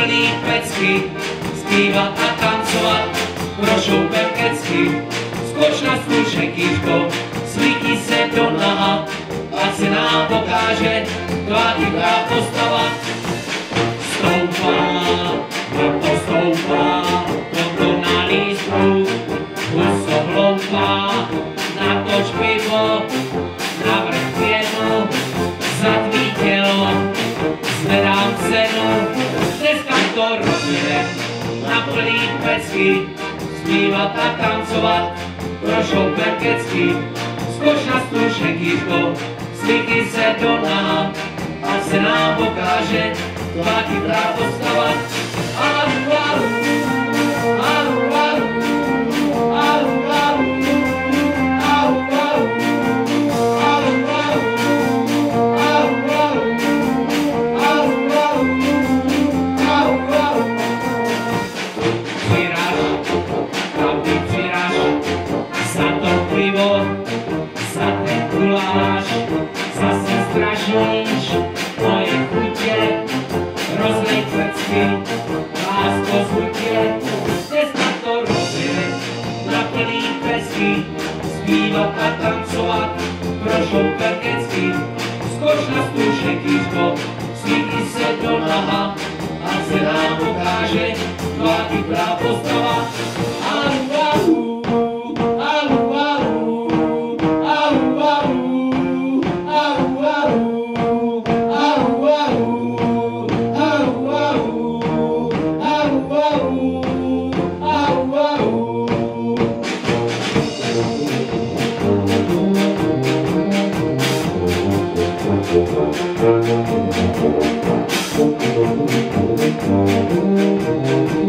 plný pecky, zpívat a tancovat, pro šoupem kecky. Skoč na stůl, kýško, svítí se do naha, ať se nám pokáže tvá chytrá postava. Stoupá, to stoupá, na lístku, huso hloupá, natoč pivo, navrch pěnu, za tvý tělo, zvedám cenu, dneska to rozjedem, na plný pecky, zpívat a tancovat, pro šoupem kecky. Skoč na stůl, šekýško, svítí se do naha, ať se nám pokáže tvá chytrá postava. Za ten guláš zase strašíš moje chutě, rozlej pecky, lásko z hutě, dneska to rozjede, na plný pecky, zpívat a tancovat, pro šoupem kecky. Skoč na stůl, šekýško, svítí se do naha, a se nám ukáže tvá chytrá postava. Thank you.